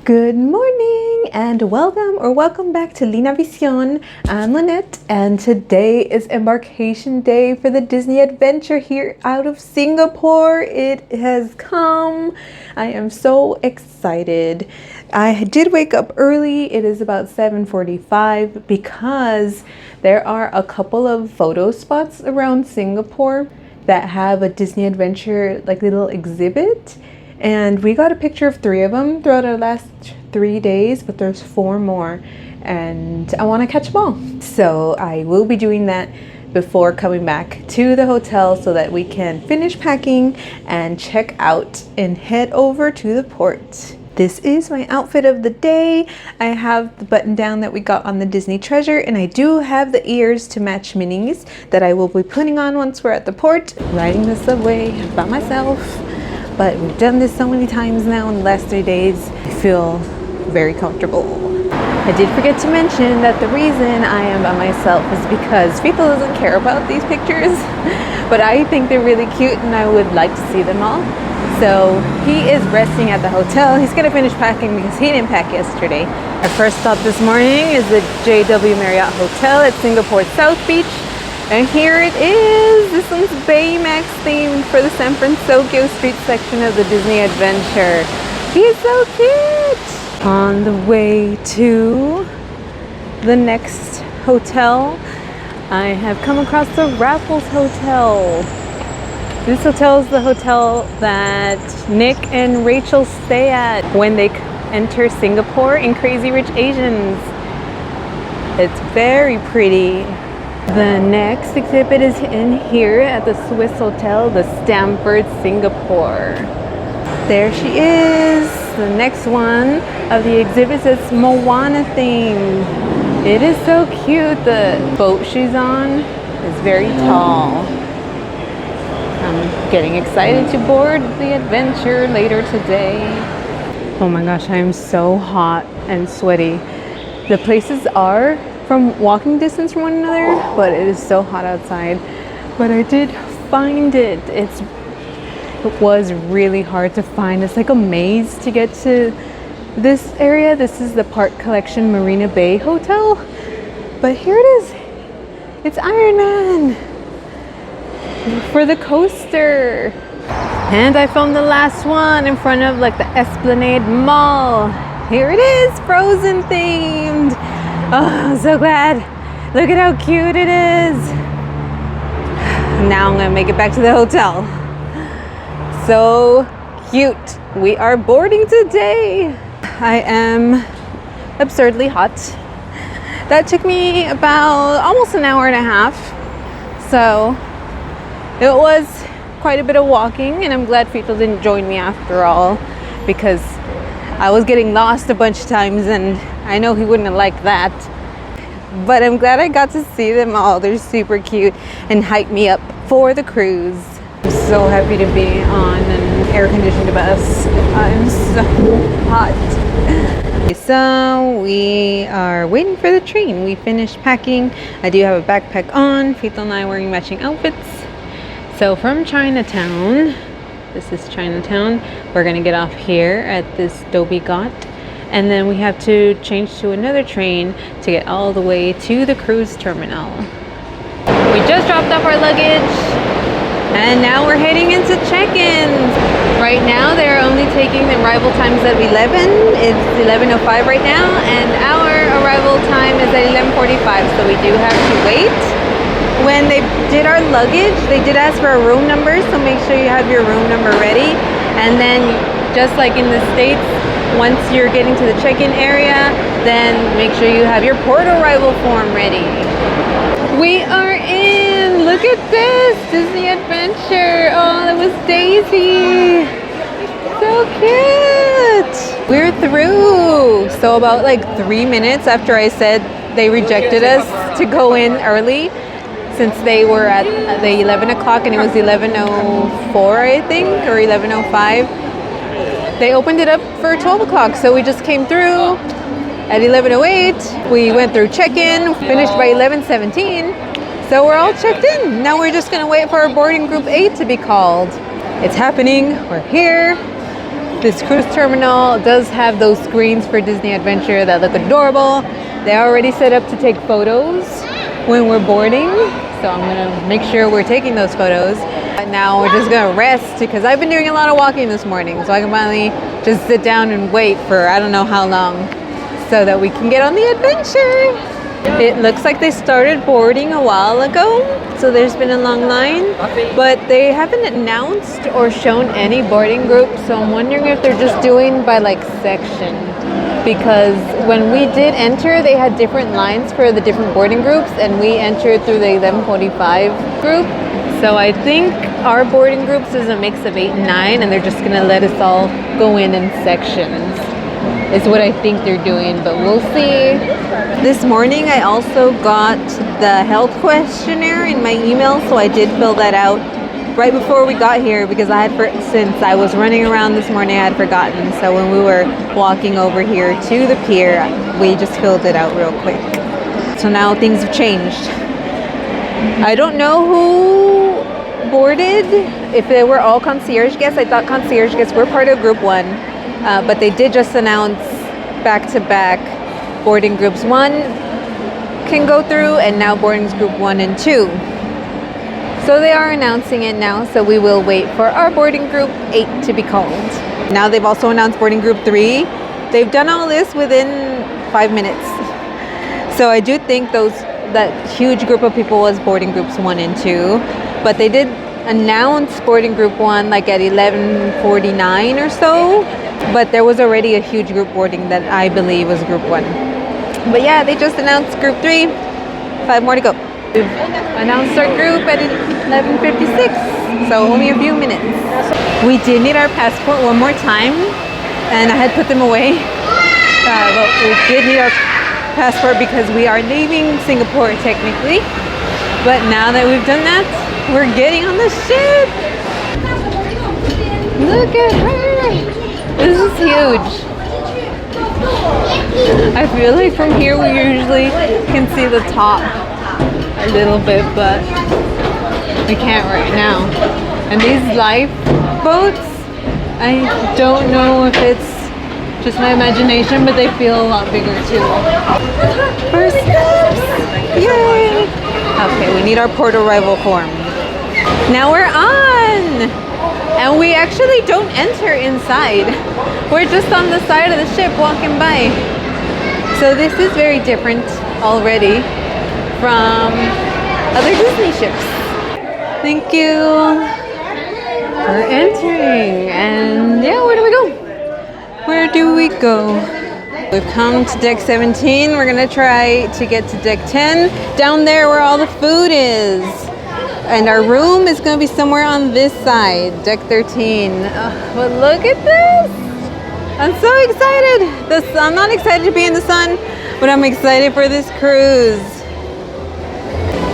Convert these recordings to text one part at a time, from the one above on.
Good morning and welcome back to Lina Vision. I'm Lynette and today is embarkation day for the Disney adventure here out of Singapore. It has come. I am so excited. I did wake up early. It is about 7:45 because there are a couple of photo spots around Singapore that have a Disney adventure like little exhibit. And we got a picture of 3 of them throughout our last 3 days, but there's 4 more and I want to catch them all. So I will be doing that before coming back to the hotel so that we can finish packing and check out and head over to the port. This is my outfit of the day. I have the button down that we got on the Disney Treasure, and I do have the ears to match minis that I will be putting on once we're at the port, riding the subway by myself. But we've done this so many times now in the last 3 days. I feel very comfortable. I did forget to mention that the reason I am by myself is because people doesn't care about these pictures, but I think they're really cute and I would like to see them all. So he is resting at the hotel. He's gonna finish packing because he didn't pack yesterday. Our first stop this morning is the JW Marriott Hotel at Singapore South Beach. And here it is. This one's Baymax themed for the San Francisco Street section of the Disney Adventure. He's so cute. On the way to the next hotel, I have come across the Raffles Hotel. This hotel is the hotel that Nick and Rachel stay at when they enter Singapore in Crazy Rich Asians. It's very pretty. The next exhibit is in here at the Swiss Hotel, the Stamford, Singapore. There she is. The next one of the exhibits is Moana themed. It is so cute. The boat she's on is very tall. I'm getting excited to board the adventure later today. Oh my gosh, I am so hot and sweaty. The places are from walking distance from one another, but it is so hot outside. But I did find it. It was really hard to find. It's like a maze to get to this area. This is the Park Collection Marina Bay Hotel. But here it is. It's Iron Man for the coaster. And I filmed the last one in front of like the Esplanade Mall. Here it is, Frozen themed. Oh, I'm so glad. Look at how cute it is. Now I'm gonna make it back to the hotel. So cute. We are boarding today. I am absurdly hot. That took me about almost an hour and a half. So it was quite a bit of walking, and I'm glad Fito didn't join me after all because I was getting lost a bunch of times and I know he wouldn't have liked that. But I'm glad I got to see them all. They're super cute and hype me up for the cruise. I'm so happy to be on an air-conditioned bus. I'm so hot. So we are waiting for the train. We finished packing. I do have a backpack on. Fito and I are wearing matching outfits. So from Chinatown, this is Chinatown, we're gonna get off here at this Dhoby Ghat, and then we have to change to another train to get all the way to the cruise terminal. We just dropped off our luggage and now we're heading into check-ins. Right now they're only taking the arrival times at 11. It's 11:05 right now, and our arrival time is at 11:45, so we do have to wait. When they did our luggage, they did ask for a room number, so make sure you have your room number ready. And then just like in the States, once you're getting to the check-in area, then make sure you have your port arrival form ready. We are in! Look at this! Disney Adventure! Oh, that was Daisy! So cute! We're through! So about like 3 minutes after I said they rejected us to go in early, since they were at the 11 o'clock and it was 11:04 I think, or 11:05. They opened it up for 12 o'clock, so we just came through at 11:08. We went through check-in, finished by 11:17. So we're all checked in. Now we're just gonna wait for our boarding group 8 to be called. It's happening, we're here. This cruise terminal does have those screens for Disney Adventure that look adorable. They're already set up to take photos when we're boarding, so I'm gonna make sure we're taking those photos. But now we're just gonna rest because I've been doing a lot of walking this morning, so I can finally just sit down and wait for I don't know how long so that we can get on the adventure. It looks like they started boarding a while ago, so there's been a long line, but they haven't announced or shown any boarding groups, so I'm wondering if they're just doing by like section, because when we did enter, they had different lines for the different boarding groups, and we entered through the 11:45 group. So I think our boarding groups is a mix of 8 and 9, and they're just gonna let us all go in sections. Is what I think they're doing, but we'll see. This morning I also got the health questionnaire in my email, so I did fill that out right before we got here because since I was running around this morning, I had forgotten. So when we were walking over here to the pier, we just filled it out real quick. So now things have changed. I don't know who boarded, if they were all concierge guests. I thought concierge guests were part of group 1. But they did just announce back-to-back boarding groups 1 can go through, and now boarding group 1 and 2. So they are announcing it now, so we will wait for our boarding group 8 to be called. Now they've also announced boarding group 3. They've done all this within 5 minutes. So I do think that huge group of people was boarding groups 1 and 2, but they did announce boarding group 1 like at 11:49 or so. But there was already a huge group boarding that I believe was group 1. But yeah, they just announced group 3. 5 more to go. We've announced our group at 11:56, so only a few minutes. We did need our passport one more time, and I had put them away. But we did need our passport because we are leaving Singapore technically. But now that we've done that, we're getting on the ship. Look at her. This is huge. I feel like from here we usually can see the top a little bit, but we can't right now. And these lifeboats, I don't know if it's just my imagination, but they feel a lot bigger too. First steps! Yay! Okay, we need our port arrival form. Now we're on! And we actually don't enter inside. We're just on the side of the ship walking by. So this is very different already from other Disney ships. Thank you for entering. And yeah, where do we go? Where do we go? We've come to deck 17. We're gonna try to get to deck 10. Down there where all the food is. And our room is going to be somewhere on this side, deck 13. But look at this! I'm so excited! I'm not excited to be in the sun, but I'm excited for this cruise.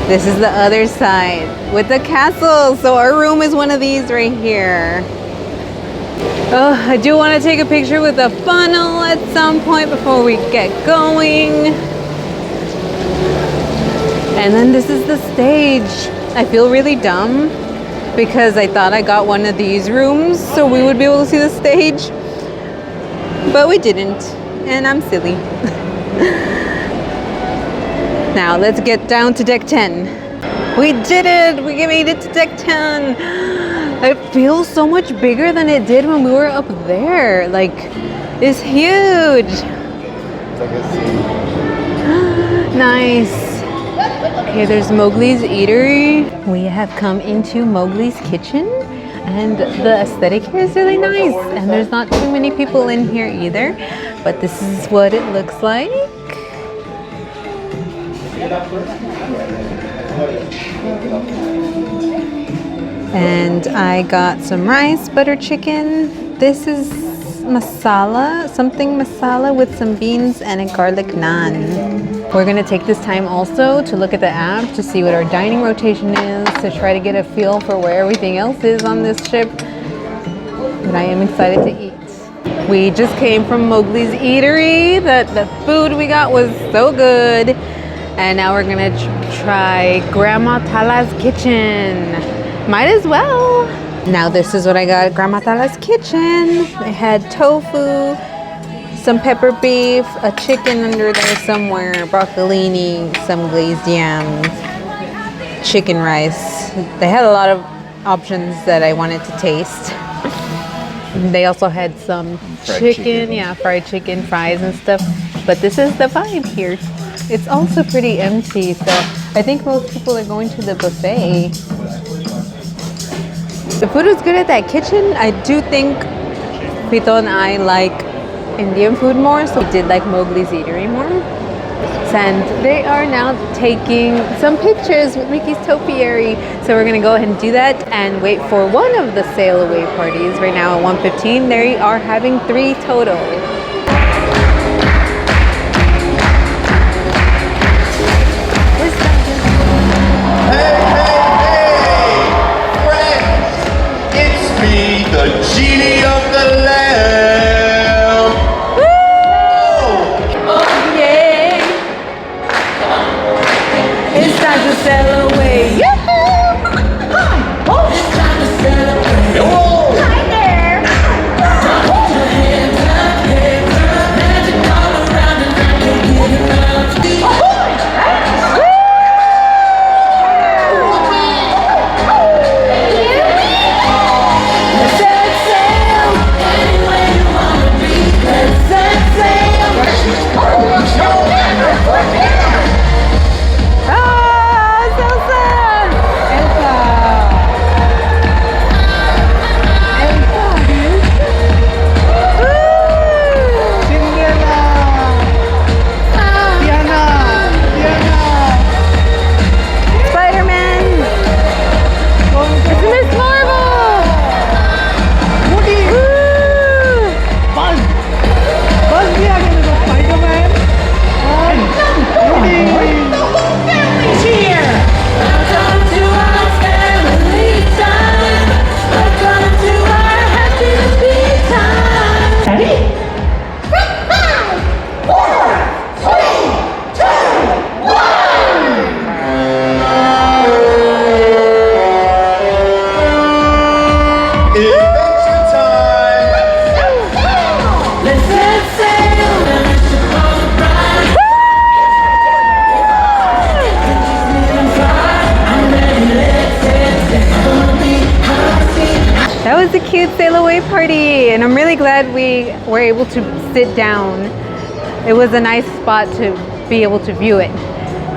This is the other side with the castle. So our room is one of these right here. Oh, I do want to take a picture with the funnel at some point before we get going. And then this is the stage. I feel really dumb because I thought I got one of these rooms so we would be able to see the stage, but we didn't, and I'm silly. Now let's get down to deck 10. We did it! We made it to deck 10! It feels so much bigger than it did when we were up there. Like, it's huge! It's like a scene. Nice! Okay, there's Mowgli's Eatery. We have come into Mowgli's kitchen, and the aesthetic here is really nice, and there's not too many people in here either, but this is what it looks like. And I got some rice, butter chicken. This is masala, something masala with some beans and a garlic naan. We're gonna take this time also to look at the app to see what our dining rotation is, to try to get a feel for where everything else is on this ship. But I am excited to eat. We just came from Mowgli's Eatery. The food we got was so good. And now we're gonna try Grandma Tala's kitchen. Might as well. Now this is what I got at Grandma Tala's kitchen. They had tofu, some pepper beef, a chicken under there somewhere, broccolini, some glazed yams, chicken rice. They had a lot of options that I wanted to taste. They also had some fried chicken, fries and stuff. But this is the vibe here. It's also pretty empty, so I think most people are going to the buffet. The food was good at that kitchen. I do think Pito and I like Indian food more, so we did like Mowgli's Eatery more. And they are now taking some pictures with Mickey's topiary. So we're gonna go ahead and do that and wait for one of the sail away parties. Right now at 1:15, they are having 3 total. The genie of the lamp. Woo! Oh yeah! It's time to sail away. Yoo-hoo! It's time to sail away. Hi there. Hold your hands up, magic all around and round and get around. A cute sail away party, and I'm really glad we were able to sit down. It was a nice spot to be able to view it.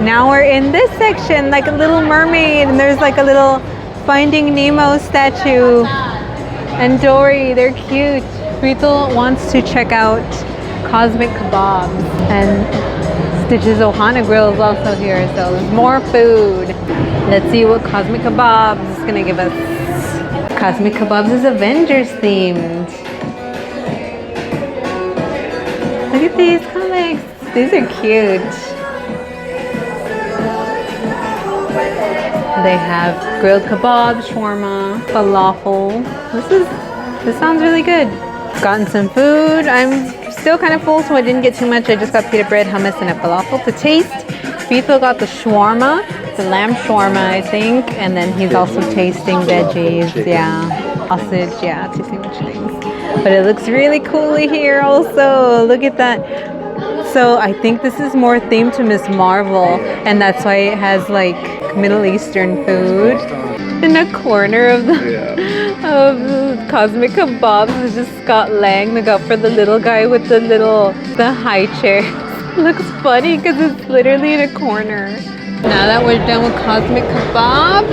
Now we're in this section, like a little mermaid, and there's like a little Finding Nemo statue and Dory. They're cute. Rito wants to check out Cosmic Kebab, and Stitch's Ohana grill is also here, so there's more food. Let's see what Cosmic Kebab is gonna give us. Cosmic Kebabs is Avengers themed. Look at these comics. These are cute. They have grilled kebab, shawarma, falafel. This sounds really good. Gotten some food. I'm still kind of full, so I didn't get too much. I just got pita bread, hummus, and a falafel to taste. Fito got the shawarma. The lamb shawarma, I think, and then he's also tasting veggies, sausage, tasting much things. But it looks really cool here also. Look at that. So I think this is more themed to Miss Marvel, and that's why it has like Middle Eastern food. In a corner of the Cosmic Kebabs is just Scott Lang. Look out for the little guy with the high chair. Looks funny because it's literally in a corner. Now that we're done with Cosmic Kebabs,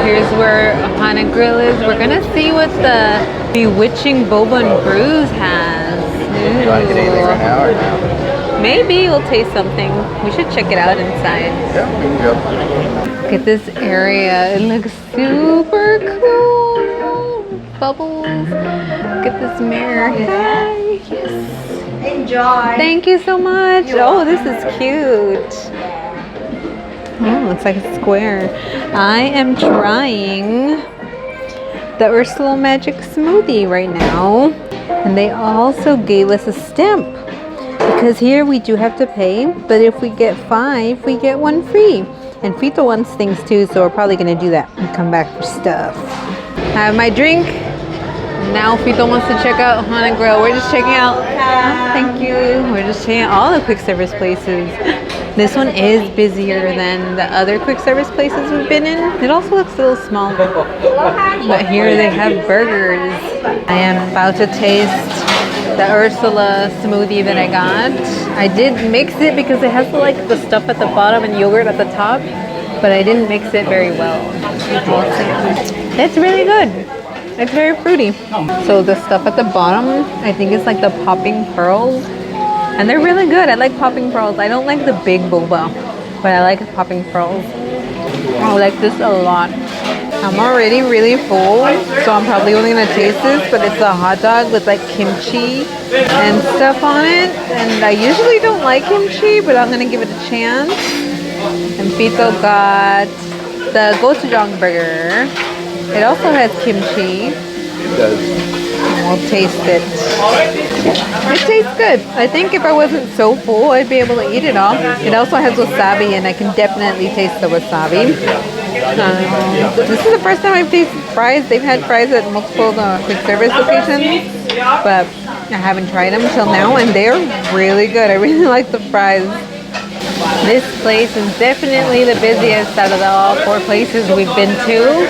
here's where Ohana Grill is. We're gonna see what the Bewitching Boba and Brews has. You want to get anything right now or no? Maybe we'll taste something. We should check it out inside. Yeah, we can go. Look at this area. It looks super cool. Bubbles. Look at this mirror. Hi. Yes. Enjoy. Thank you so much. Oh, this is cute. Oh, it's like a square. I am trying the Ursula Magic smoothie right now. And they also gave us a stamp. Because here we do have to pay, but if we get 5, we get 1 free. And Fito wants things too, so we're probably gonna do that and come back for stuff. I have my drink. Now Fito wants to check out Ohana Grill. We're just checking out, thank you. We're just checking out all the quick service places. This one is busier than the other quick service places we've been in. It also looks a little small, but here they have burgers. I am about to taste the Ursula smoothie that I got. I did mix it because it has like the stuff at the bottom and yogurt at the top, but I didn't mix it very well. It's really good. It's very fruity. So the stuff at the bottom, I think it's like the popping pearls. And they're really good. I like popping pearls. I don't like the big boba, but I like popping pearls. I like this a lot. I'm already really full, so I'm probably only gonna taste this, but it's a hot dog with like kimchi and stuff on it. And I usually don't like kimchi, but I'm gonna give it a chance. And Fito got the gochujang burger. It also has kimchi. It does. We'll taste it. It tastes good. I think if I wasn't so full, I'd be able to eat it all. It also has wasabi, and I can definitely taste the wasabi. This is the first time I've tasted fries. They've had fries at multiple quick service locations, but I haven't tried them till now, and they're really good. I really like the fries. This place is definitely the busiest out of all 4 places we've been to.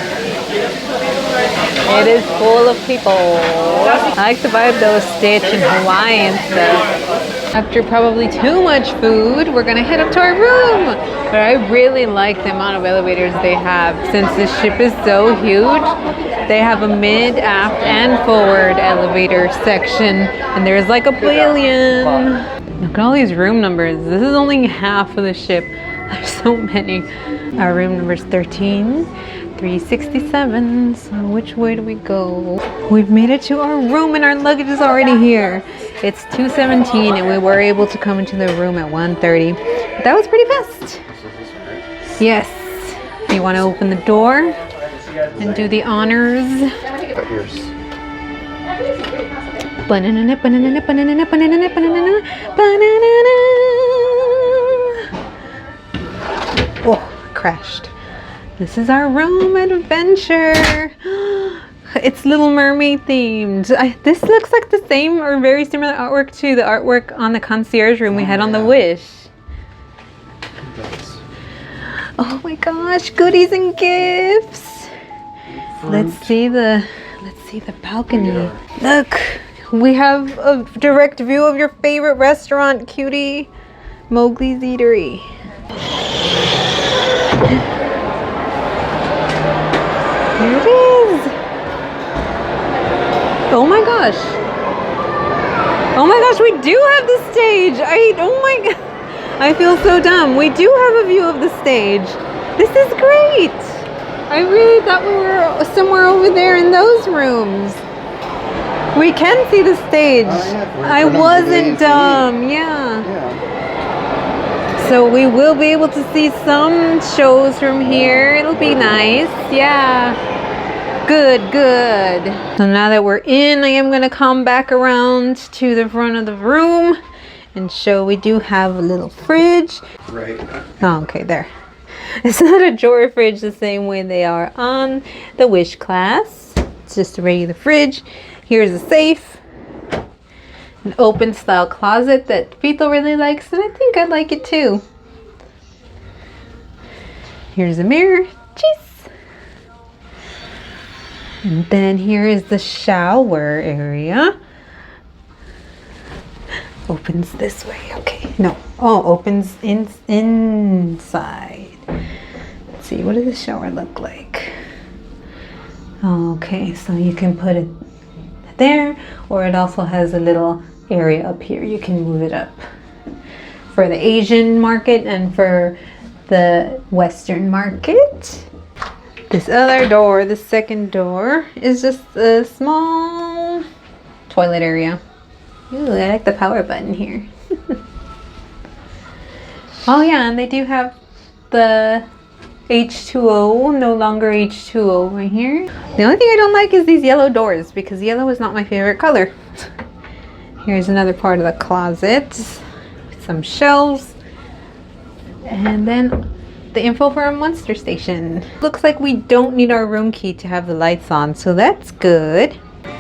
It is full of people. I like the vibe though, Stitch and Hawaiian stuff. After probably too much food, we're gonna head up to our room. But I really like the amount of elevators they have. Since this ship is so huge, they have a mid, aft, and forward elevator section. And there's like a billion. Look at all these room numbers. This is only half of the ship. There's so many. Our room number is 13. 367. So which way do we go? We've made it to our room and our luggage is already here. It's 2:17 and we were able to come into the room at 1:30. But that was pretty fast. Yes. You want to open the door and do the honors? Banana, banana, banana, banana, banana, banana. Oh, crashed. This is our room adventure. It's Little Mermaid themed. This looks like the same or very similar artwork to the artwork on the concierge room we had on the Wish. Oh my gosh, goodies and gifts. Let's see the balcony. Look, we have a direct view of your favorite restaurant, cutie. Mowgli's Eatery. Here it is. Oh my gosh. Oh my gosh, we do have the stage. Oh my god. I feel so dumb. We do have a view of the stage. This is great. I really thought we were somewhere over there in those rooms. We can see the stage. I wasn't dumb. Yeah. So we will be able to see some shows from here. It'll be nice. Yeah. Good. So now that we're in, I am going to come back around to the front of the room and show we do have a little fridge. Right. Oh, okay, there. It's not a drawer fridge the same way they are on the Wish class. It's just a regular fridge. Here's a safe. An open style closet that Fito really likes, and I think I like it too. Here's a mirror. Cheese. And then here is the shower area. Opens this way. Okay. No. Oh, opens inside. Let's see. What does the shower look like? Okay. So you can put it there, or it also has a little area up here. You can move it up for the Asian market and for the Western market. This other door, the second door, is just a small toilet area. Ooh, I like the power button here. Oh yeah, and they do have the H2O, no longer H2O right here. The only thing I don't like is these yellow doors because yellow is not my favorite color. Here's another part of the closet with some shelves. And then the info for our monster station. Looks like we don't need our room key to have the lights on, so that's good.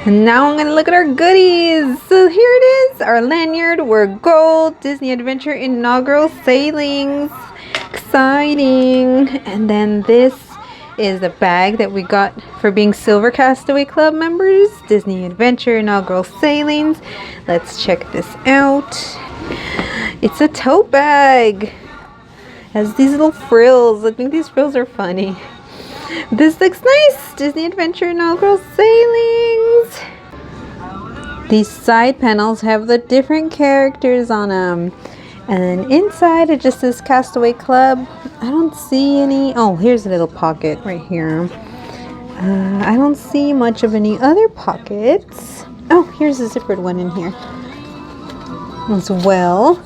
And now I'm gonna look at our goodies. So here it is, our lanyard. We're gold, Disney Adventure Inaugural Sailings. Exciting. And then this is the bag that we got for being Silver Castaway Club members. Disney Adventure Inaugural Sailings. Let's check this out. It's a tote bag. Has these little frills. I think these frills are funny. This looks nice. Disney Adventure Inaugural Sailings. These side panels have the different characters on them. And then inside it just says Castaway Club. I don't see any. Oh, here's a little pocket right here. I don't see much of any other pockets. Oh, here's a zippered one in here as well.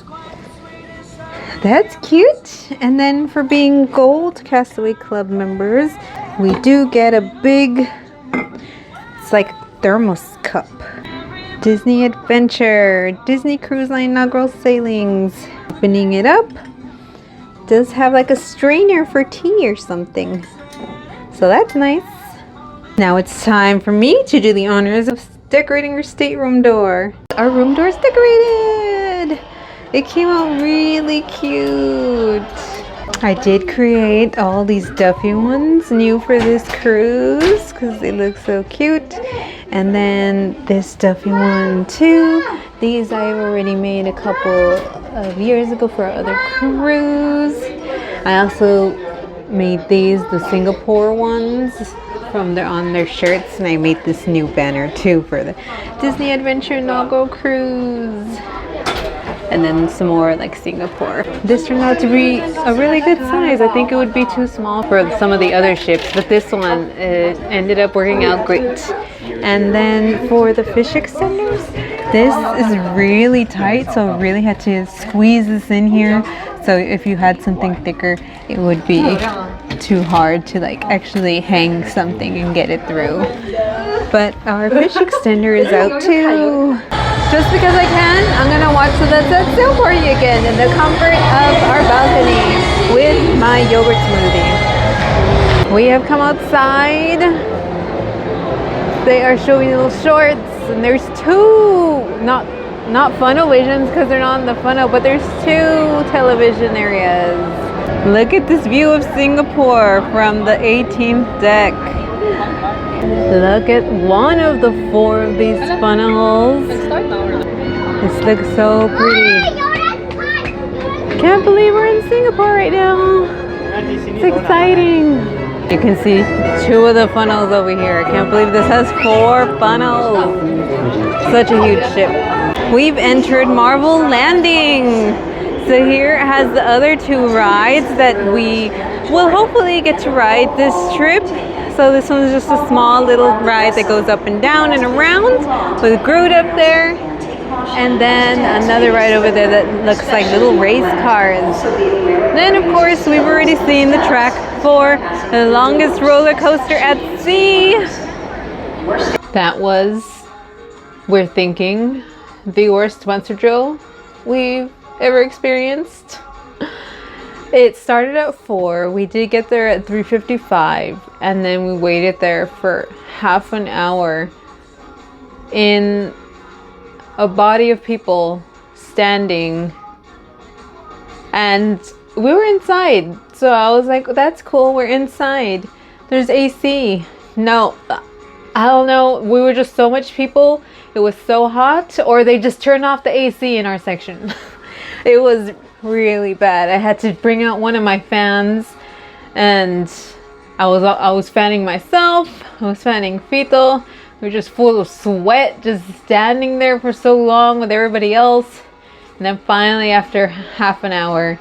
That's cute. And then for being gold Castaway Club members, we do get a big, it's like thermos cup. Disney Adventure, Disney Cruise Line Inaugural Sailings. Opening it up, does have like a strainer for tea or something. So that's nice. Now it's time for me to do the honors of decorating our stateroom door. Our room door is decorated. It came out really cute. I did create all these Duffy ones new for this cruise because they look so cute. And then this Duffy one too. These I've already made a couple of years ago for our other cruise. I also made these, the Singapore ones, from on their shirts, and I made this new banner too for the Disney Adventure Inaugural Cruise. And then some more like Singapore. This turned out to be a really good size. I think it would be too small for some of the other ships, but this one ended up working out great. And then for the fish extenders, this is really tight, so I really had to squeeze this in here. So if you had something thicker, it would be too hard to like actually hang something and get it through. But our fish extender is out too. Just because I can, I'm gonna watch the sunset sail party again in the comfort of our balcony with my yogurt smoothie. We have come outside. They are showing little shorts, and there's two, not funnel visions because they're not in the funnel, but there's two television areas. Look at this view of Singapore from the 18th deck. Look at one of the four of these funnels. This looks so pretty. Can't believe we're in Singapore right now. It's exciting. You can see two of the funnels over here. I can't believe this has 4 funnels. Such a huge ship. We've entered Marvel Landing. So here it has the other 2 rides that we will hopefully get to ride this trip. So this one's just a small little ride that goes up and down and around with Groot up there. And then another ride over there that looks like little race cars. Then of course we've already seen the track for the longest roller coaster at sea. That was, we're thinking, the worst monster drill we've ever experienced. It started at 4. We did get there at 3:55, and then we waited there for half an hour in a body of people standing, and we were inside. So I was like, that's cool, we're inside. There's AC. No, I don't know. We were just so much people. It was so hot, or they just turned off the AC in our section. It was really bad. I had to bring out one of my fans, and I was fanning myself. I was fanning Fito. We were just full of sweat, just standing there for so long with everybody else. And then finally, after half an hour,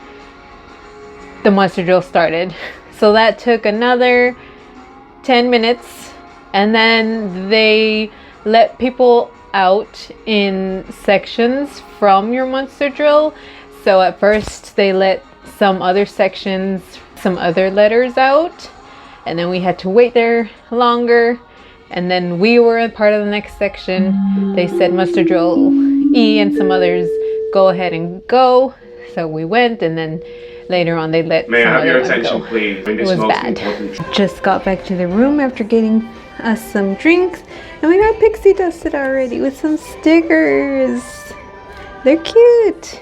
the monster drill started. So that took another 10 minutes, and then they let people out in sections from your monster drill. So at first they let some other sections, some other letters out, and then we had to wait there longer. And then we were a part of the next section. They said monster drill E and some others, go ahead and go. So we went, and then later on they let May I some have of your them attention, go. please? It was bad. Just got back to the room after getting us some drinks, and we got Pixie dusted already with some stickers. They're cute.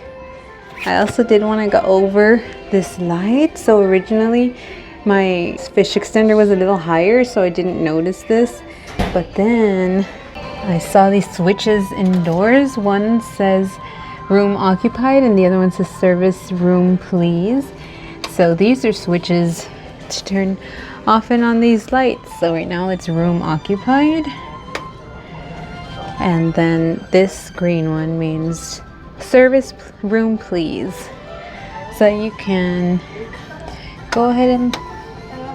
I also did want to go over this light. So originally my fish extender was a little higher, so I didn't notice this. But then I saw these switches indoors. One says room occupied and the other one says service room please. So these are switches to turn off and on these lights. So right now it's room occupied. And then this green one means service room please. So you can go ahead and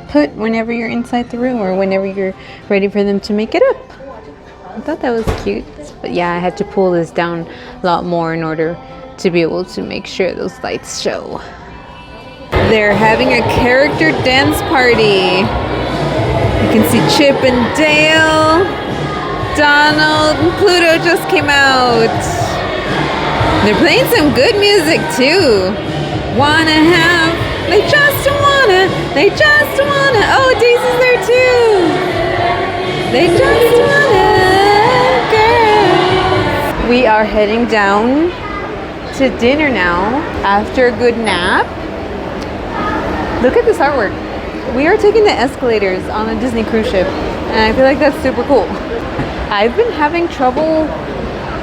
put whenever you're inside the room or whenever you're ready for them to make it up. I thought that was cute. But yeah, I had to pull this down a lot more in order to be able to make sure those lights show. They're having a character dance party. You can see Chip and Dale, Donald, and Pluto just came out. They're playing some good music too. They just wanna. Oh, Daisy's there too. They just wanna, girl. We are heading down to dinner now after a good nap. Look at this artwork. We are taking the escalators on a Disney cruise ship, and I feel like that's super cool. I've been having trouble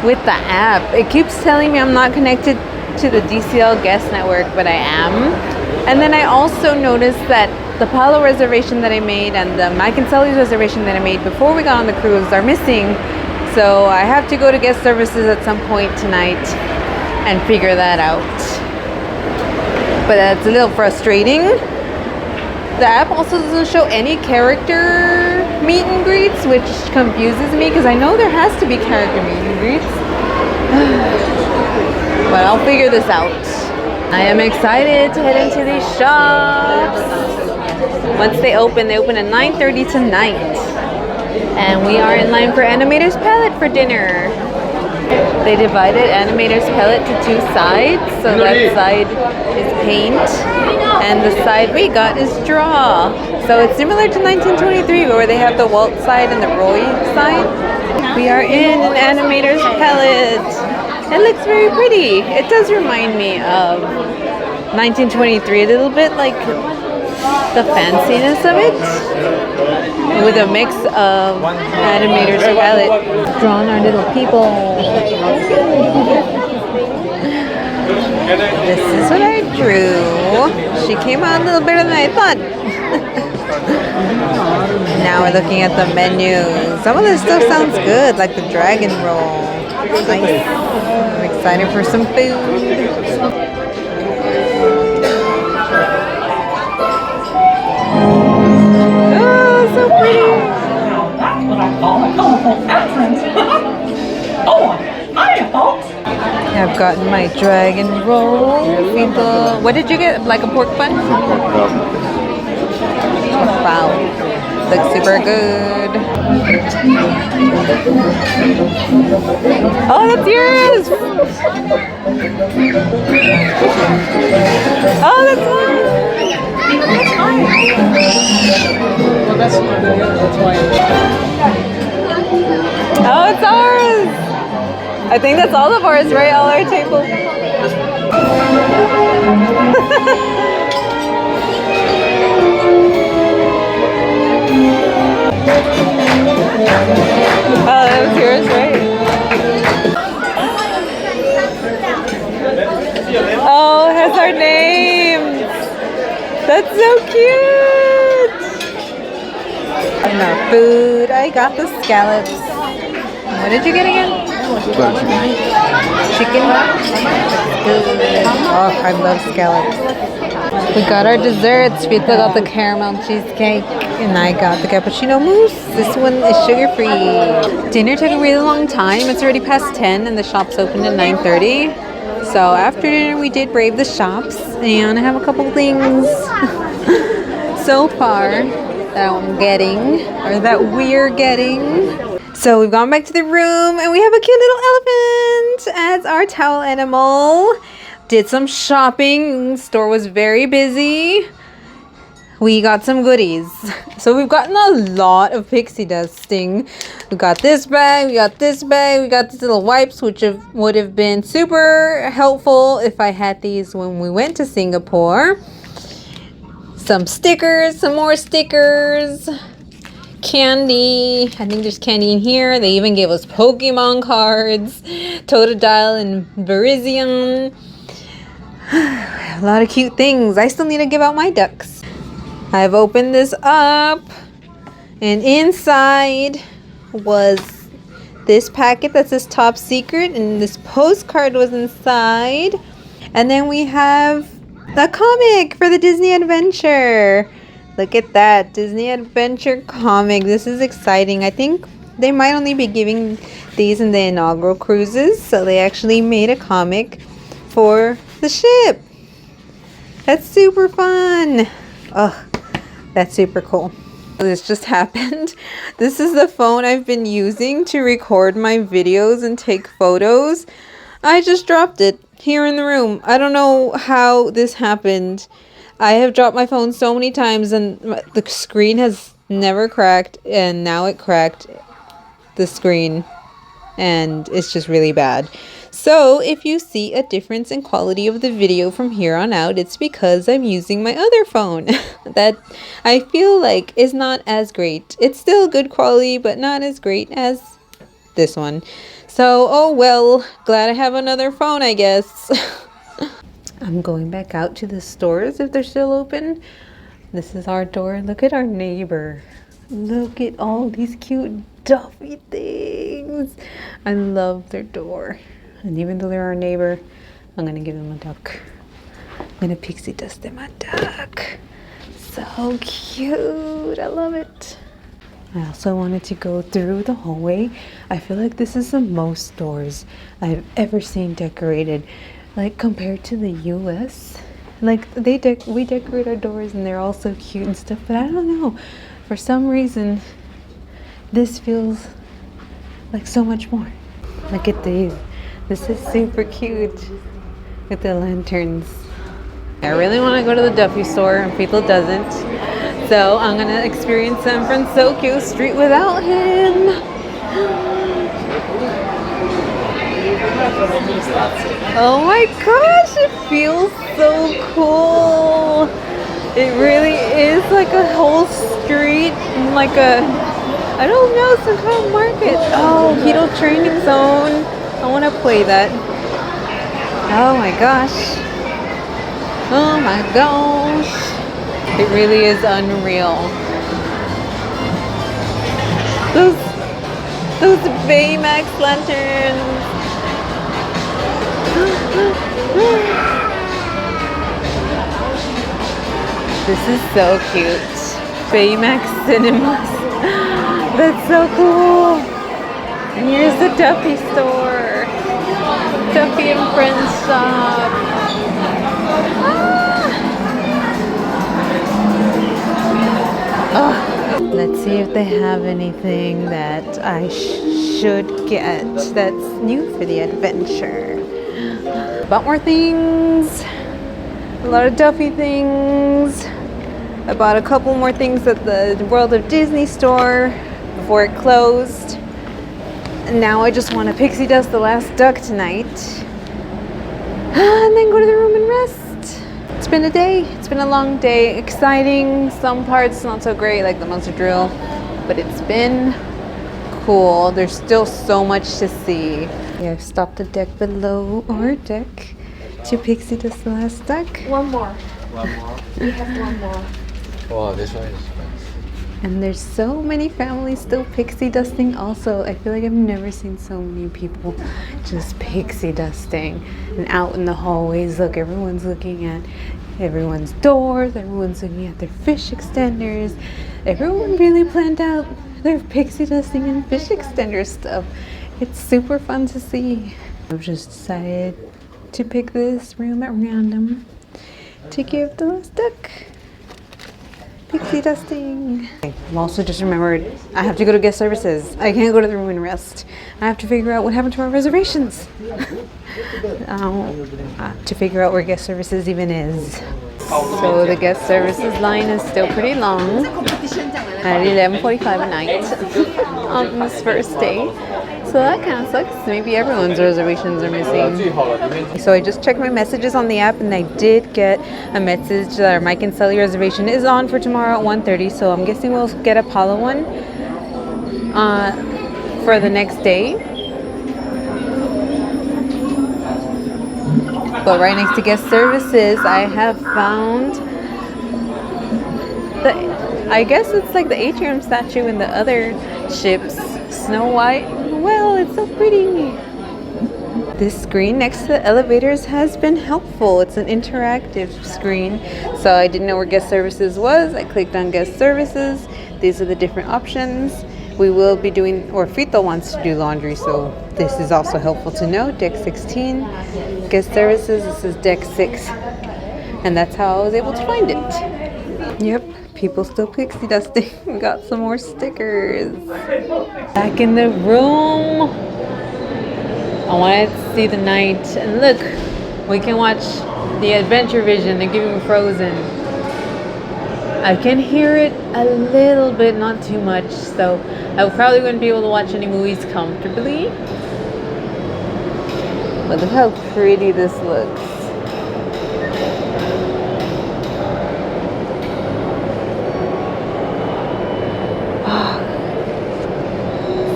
with the app. It keeps telling me I'm not connected to the DCL guest network, but I am. And then I also noticed that the Palo reservation that I made and the Mike and Sully's reservation that I made before we got on the cruise are missing. So I have to go to guest services at some point tonight and figure that out. But that's a little frustrating. The app also doesn't show any character meet and greets, which confuses me because I know there has to be character meet and greets. But I'll figure this out. I am excited to head into these shops. Once they open at 9:30 tonight. And we are in line for Animator's Palate for dinner. They divided Animator's Palate to two sides. So that side is paint and the side we got is draw. So it's similar to 1923 where they have the Walt side and the Roy side. We are in an Animator's Palate. It looks very pretty. It does remind me of 1923 a little bit, like the fanciness of it, with a mix of Animator's Palate. Drawn our little people. This is what I drew. She came out a little better than I thought. Now we're looking at the menu. Some of this stuff sounds good, like the dragon roll. Nice. I'm excited for some food. Oh, so pretty. That's what I call a colorful entrance. Oh, hi, folks. I've gotten my dragon roll. What did you get? Like a pork bun? Wow. Looks super good. Oh, that's yours! Oh, that's mine! Well, that's why. Oh, it's ours! I think that's all of ours, right? All our tables. Oh, that was yours, right? Oh, it has our names. That's so cute. And our food. I got the scallops. What did you get again? Chicken. Oh, I love scallops. We got our desserts. Vita got the caramel cheesecake, and I got the cappuccino mousse. This one is sugar-free. Dinner took a really long time. It's already past 10, and the shops opened at 9:30. So after dinner, we did brave the shops, and I have a couple things so far that I'm getting, or that we're getting. So we've gone back to the room, and we have a cute little elephant as our towel animal. did some shopping. Store was very busy. We got some goodies. So we've gotten a lot of pixie dusting. We got this bag, we got this bag, we got these little wipes, which would have been super helpful if I had these when we went to Singapore. Some stickers, some more stickers. Candy. I think there's candy in here. They even gave us Pokemon cards. Totodile and Virizion. A lot of cute things. I still need to give out my ducks. I've opened this up, and inside was this packet that says top secret, and this postcard was inside. And then we have a comic for the Disney Adventure. Look at that, Disney Adventure comic. This is exciting. I think they might only be giving these in the inaugural cruises, so they actually made a comic for the ship. That's super fun. Oh, that's super cool. This just happened. This is the phone I've been using to record my videos and take photos. I just dropped it here in the room. I don't know how this happened. I have dropped my phone so many times and the screen has never cracked, and now it cracked the screen and it's just really bad. So if you see a difference in quality of the video from here on out, it's because I'm using my other phone that I feel like is not as great. It's still good quality, but not as great as this one. So, oh well, glad I have another phone, I guess. I'm going back out to the stores if they're still open. This is our door. Look at our neighbor. Look at all these cute Duffy things. I love their door. And even though they're our neighbor, I'm gonna give them a duck. I'm gonna pixie dust them a duck. So cute. I love it. I also wanted to go through the hallway. I feel like this is the most stores I've ever seen decorated. Like compared to the US. Like we decorate our doors and they're all so cute and stuff, but I don't know. For some reason, this feels like so much more. Look at these. This is super cute with the lanterns. I really want to go to the Duffy store and People doesn't. So I'm going to experience San Francisco Street without him. Oh my gosh, it feels so cool. It really is like a whole street, like a, I don't know, some kind of market. Oh, Hito Training Zone. I want to play that. Oh my gosh. Oh my gosh. It really is unreal. Those Baymax lanterns. This is so cute. Baymax Cinemas. That's so cool. And here's the Duffy store. Duffy and Friends shop. Oh, let's see if they have anything that I should get that's new for the adventure. Bought more things. A lot of Duffy things. I bought a couple more things at the World of Disney store before it closed. And now I just want to pixie dust the last duck tonight. And then go to the room and rest. It's been a day. It's been a long day. Exciting. Some parts not so great, like the monster drill. But it's been cool. There's still so much to see. Yeah, I've stopped the deck below our deck to pixie dust the last duck. One more. One more. We have one more. Oh, this one is fancy. And there's so many families still pixie dusting also. I feel like I've never seen so many people just pixie dusting. And out in the hallways, look, everyone's looking at everyone's doors, everyone's looking at their fish extenders. Everyone really planned out their pixie dusting and fish extender stuff. It's super fun to see. I've just decided to pick this room at random to give the last duck Pixie dusting. I've also just remembered I have to go to guest services. I can't go to the room and rest. I have to figure out what happened to our reservations. To figure out where guest services even is. So the guest services line is still pretty long at 11:45 at night on this first day. So that kind of sucks. Maybe everyone's reservations are missing. So I just checked my messages on the app and I did get a message that our Mike and Sully reservation is on for tomorrow at 1:30. So I'm guessing we'll get a Pala one for the next day. But right next to guest services, I have found I guess it's like the atrium statue in the other ships. Snow White. Well, it's so pretty. This screen next to the elevators has been helpful. It's an interactive screen. So I didn't know where guest services was. I clicked on guest services. These are the different options. We will be doing, or Fito wants to do laundry, so this is also helpful to know. Deck 16, guest services, this is deck 6. And that's how I was able to find it. Yep, people still pixie dusting. We got some more stickers. Back in the room. I wanted to see the night. And look, we can watch the Adventure Vision. They're giving Frozen. I can hear it a little bit, not too much, so I probably wouldn't be able to watch any movies comfortably. But look how pretty this looks.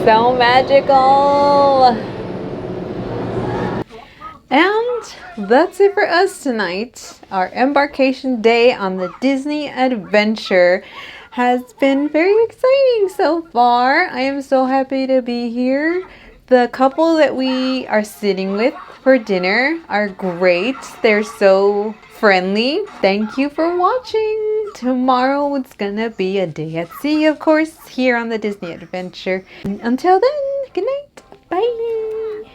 So magical! And that's it for us tonight. Our embarkation day on the Disney Adventure has been very exciting so far. I am so happy to be here. The couple that we are sitting with for dinner are great. They're so friendly. Thank you for watching. Tomorrow it's gonna be a day at sea, of course, here on the Disney Adventure. Until then, good night. Bye.